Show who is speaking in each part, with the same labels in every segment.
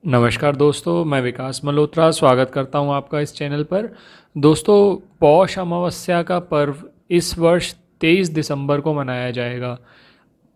Speaker 1: नमस्कार दोस्तों, मैं विकास मल्होत्रा स्वागत करता हूं आपका इस चैनल पर। दोस्तों, पौष अमावस्या का पर्व इस वर्ष 23 दिसंबर को मनाया जाएगा।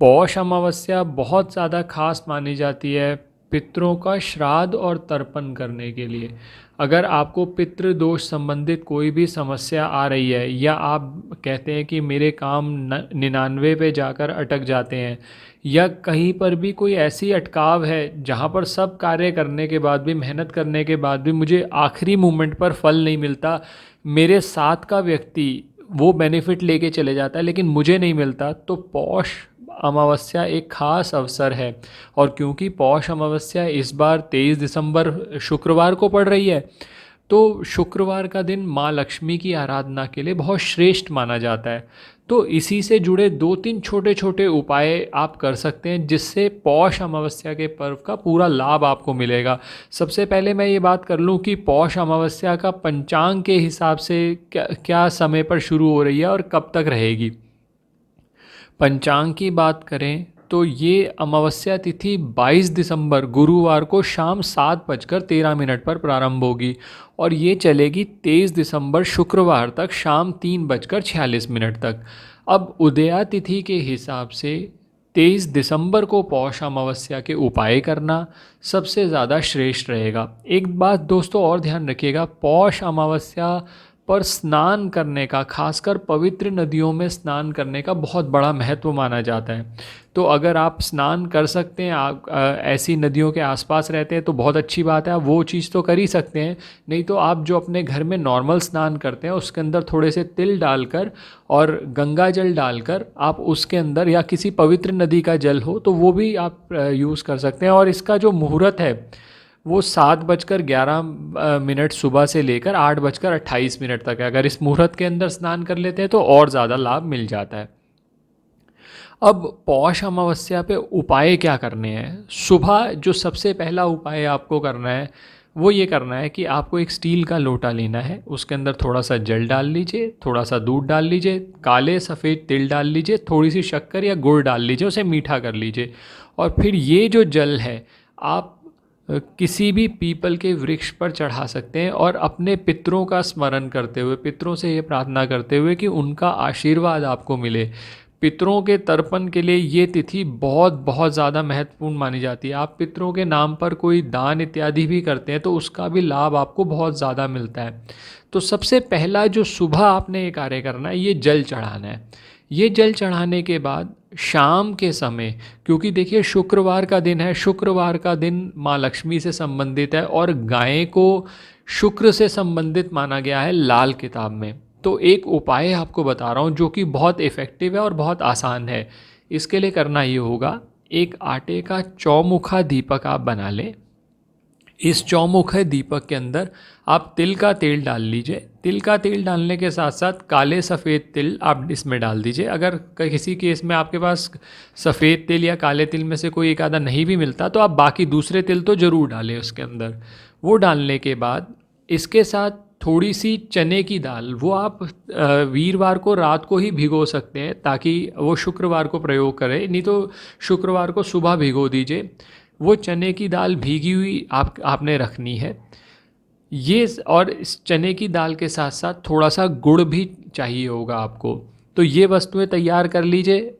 Speaker 1: पौष अमावस्या बहुत ज़्यादा खास मानी जाती है पितरों का श्राद्ध और तर्पण करने के लिए। अगर आपको पितृदोष संबंधित कोई भी समस्या आ रही है या आप कहते हैं कि मेरे काम 99 पे जाकर अटक जाते हैं या कहीं पर भी कोई ऐसी अटकाव है जहाँ पर सब कार्य करने के बाद भी, मेहनत करने के बाद भी मुझे आखिरी मोमेंट पर फल नहीं मिलता, मेरे साथ का व्यक्ति वो बेनिफिट लेके चले जाता है लेकिन मुझे नहीं मिलता, तो पौष अमावस्या एक खास अवसर है। और क्योंकि पौष अमावस्या इस बार 23 दिसंबर शुक्रवार को पड़ रही है, तो शुक्रवार का दिन माँ लक्ष्मी की आराधना के लिए बहुत श्रेष्ठ माना जाता है। तो इसी से जुड़े 2-3 छोटे छोटे उपाय आप कर सकते हैं जिससे पौष अमावस्या के पर्व का पूरा लाभ आपको मिलेगा। सबसे पहले मैं ये बात कर लूँ कि पौष अमावस्या का पंचांग के हिसाब से क्या क्या समय पर शुरू हो रही है और कब तक रहेगी। पंचांग की बात करें तो ये अमावस्या तिथि 22 दिसंबर गुरुवार को शाम 7:13 पर प्रारंभ होगी और ये चलेगी 23 दिसंबर शुक्रवार तक शाम 3:46 तक। अब उदया तिथि के हिसाब से 23 दिसंबर को पौष अमावस्या के उपाय करना सबसे ज़्यादा श्रेष्ठ रहेगा। एक बात दोस्तों और ध्यान रखिएगा, पौष अमावस्या पर स्नान करने का, खासकर पवित्र नदियों में स्नान करने का बहुत बड़ा महत्व माना जाता है। तो अगर आप स्नान कर सकते हैं, आप ऐसी नदियों के आसपास रहते हैं तो बहुत अच्छी बात है, आप वो चीज़ तो कर ही सकते हैं। नहीं तो आप जो अपने घर में नॉर्मल स्नान करते हैं उसके अंदर थोड़े से तिल डालकर और गंगा जल डालकर आप उसके अंदर, या किसी पवित्र नदी का जल हो तो वो भी आप यूज़ कर सकते हैं। और इसका जो मुहूर्त है वो 7:11 सुबह से लेकर 8:28 तक है। अगर इस मुहूर्त के अंदर स्नान कर लेते हैं तो और ज़्यादा लाभ मिल जाता है। अब पौष अमावस्या पे उपाय क्या करने हैं। सुबह जो सबसे पहला उपाय आपको करना है वो ये करना है कि आपको एक स्टील का लोटा लेना है, उसके अंदर थोड़ा सा जल डाल लीजिए, थोड़ा सा दूध डाल लीजिए, काले सफ़ेद तिल डाल लीजिए, थोड़ी सी शक्कर या गुड़ डाल लीजिए, उसे मीठा कर लीजिए। और फिर ये जो जल है आप किसी भी पीपल के वृक्ष पर चढ़ा सकते हैं और अपने पितरों का स्मरण करते हुए, पितरों से ये प्रार्थना करते हुए कि उनका आशीर्वाद आपको मिले। पितरों के तर्पण के लिए ये तिथि बहुत बहुत ज़्यादा महत्वपूर्ण मानी जाती है। आप पितरों के नाम पर कोई दान इत्यादि भी करते हैं तो उसका भी लाभ आपको बहुत ज़्यादा मिलता है। तो सबसे पहला जो सुबह आपने ये कार्य करना है, ये जल चढ़ाना है। ये जल चढ़ाने के बाद शाम के समय, क्योंकि देखिए शुक्रवार का दिन है, शुक्रवार का दिन माँ लक्ष्मी से संबंधित है और गाय को शुक्र से संबंधित माना गया है लाल किताब में। तो एक उपाय आपको बता रहा हूँ जो कि बहुत इफ़ेक्टिव है और बहुत आसान है। इसके लिए करना ये होगा, एक आटे का चौमुखा दीपक आप बना लें। इस चौमुखे दीपक के अंदर आप तिल का तेल डाल लीजिए। तिल का तेल डालने के साथ साथ काले सफ़ेद तिल आप इसमें डाल दीजिए। अगर किसी केस में आपके पास सफ़ेद तिल या काले तिल में से कोई एक आधा नहीं भी मिलता तो आप बाकी दूसरे तिल तो ज़रूर डालें उसके अंदर। वो डालने के बाद इसके साथ थोड़ी सी चने की दाल, वो आप वीरवार को रात को ही भिगो सकते हैं ताकि वो शुक्रवार को प्रयोग करें, नहीं तो शुक्रवार को सुबह भिगो दीजिए। वो चने की दाल भीगी हुई आपने रखनी है ये। और इस चने की दाल के साथ साथ थोड़ा सा गुड़ भी चाहिए होगा आपको। तो ये वस्तुएं तैयार कर लीजिए।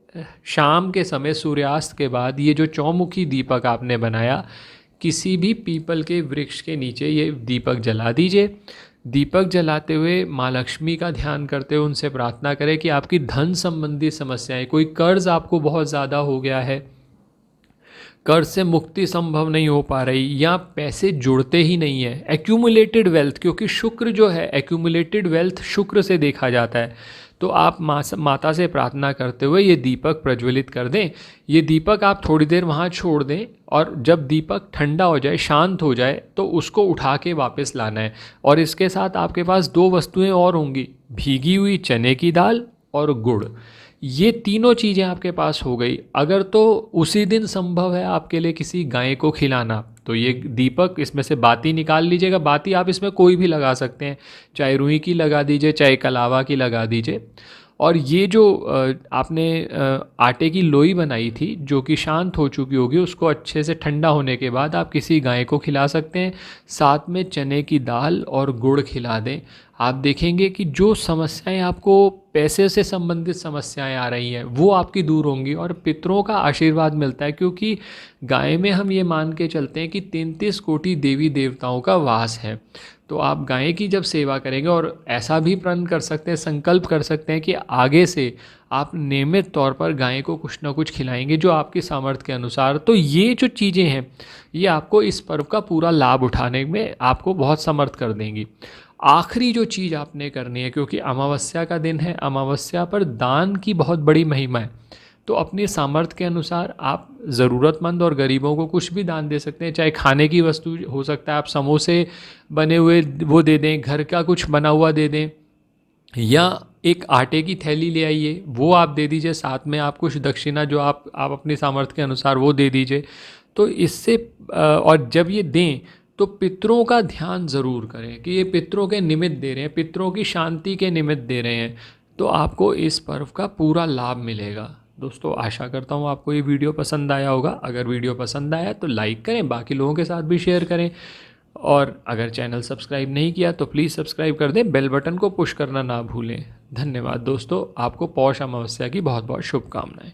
Speaker 1: शाम के समय सूर्यास्त के बाद ये जो चौमुखी दीपक आपने बनाया, किसी भी पीपल के वृक्ष के नीचे ये दीपक जला दीजिए। दीपक जलाते हुए माँ लक्ष्मी का ध्यान करते हुए उनसे प्रार्थना करें कि आपकी धन संबंधी समस्याएं, कोई कर्ज आपको बहुत ज़्यादा हो गया है, कर्ज से मुक्ति संभव नहीं हो पा रही या पैसे जुड़ते ही नहीं है, एक्यूमुलेटेड वेल्थ, क्योंकि शुक्र जो है एक्यूमुलेटेड वेल्थ शुक्र से देखा जाता है। तो आप माता से प्रार्थना करते हुए ये दीपक प्रज्वलित कर दें। ये दीपक आप थोड़ी देर वहाँ छोड़ दें और जब दीपक ठंडा हो जाए, शांत हो जाए, तो उसको उठा के वापस लाना है। और इसके साथ आपके पास दो वस्तुएं और होंगी, भीगी हुई चने की दाल और गुड़। ये तीनों चीज़ें आपके पास हो गई। अगर तो उसी दिन संभव है आपके लिए किसी गाय को खिलाना, तो ये दीपक, इसमें से बाती निकाल लीजिएगा। बाती आप इसमें कोई भी लगा सकते हैं, चाहे रुई की लगा दीजिए, चाहे कलावा की लगा दीजिए। और ये जो आपने आटे की लोई बनाई थी जो कि शांत हो चुकी होगी, उसको अच्छे से ठंडा होने के बाद आप किसी गाय को खिला सकते हैं। साथ में चने की दाल और गुड़ खिला दें। आप देखेंगे कि जो समस्याएं आपको पैसे से संबंधित समस्याएं आ रही हैं वो आपकी दूर होंगी और पितरों का आशीर्वाद मिलता है, क्योंकि गाय में हम ये मान के चलते हैं कि 33 कोटि देवी देवताओं का वास है। तो आप गाय की जब सेवा करेंगे, और ऐसा भी प्रण कर सकते हैं, संकल्प कर सकते हैं कि आगे से आप नियमित तौर पर गाय को कुछ ना कुछ खिलाएंगे जो आपकी सामर्थ्य के अनुसार। तो ये जो चीज़ें हैं ये आपको इस पर्व का पूरा लाभ उठाने में आपको बहुत समर्थ कर देंगी। आखिरी जो चीज़ आपने करनी है, क्योंकि अमावस्या का दिन है, अमावस्या पर दान की बहुत बड़ी महिमा है, तो अपनी सामर्थ्य के अनुसार आप ज़रूरतमंद और गरीबों को कुछ भी दान दे सकते हैं। चाहे खाने की वस्तु हो सकता है, आप समोसे बने हुए वो दे दें, घर का कुछ बना हुआ दे दें, या एक आटे की थैली ले आइए वो आप दे दीजिए। साथ में आप कुछ दक्षिणा जो आप अपनी सामर्थ्य के अनुसार वो दे दीजिए। तो इससे और जब ये दें तो पितरों का ध्यान ज़रूर करें कि ये पितरों के निमित्त दे रहे हैं, पितरों की शांति के निमित्त दे रहे हैं, तो आपको इस पर्व का पूरा लाभ मिलेगा। दोस्तों, आशा करता हूँ आपको ये वीडियो पसंद आया होगा। अगर वीडियो पसंद आया तो लाइक करें, बाकी लोगों के साथ भी शेयर करें, और अगर चैनल सब्सक्राइब नहीं किया तो प्लीज़ सब्सक्राइब कर दें, बेल बटन को पुश करना ना भूलें। धन्यवाद दोस्तों, आपको पौष अमावस्या की बहुत बहुत शुभकामनाएं।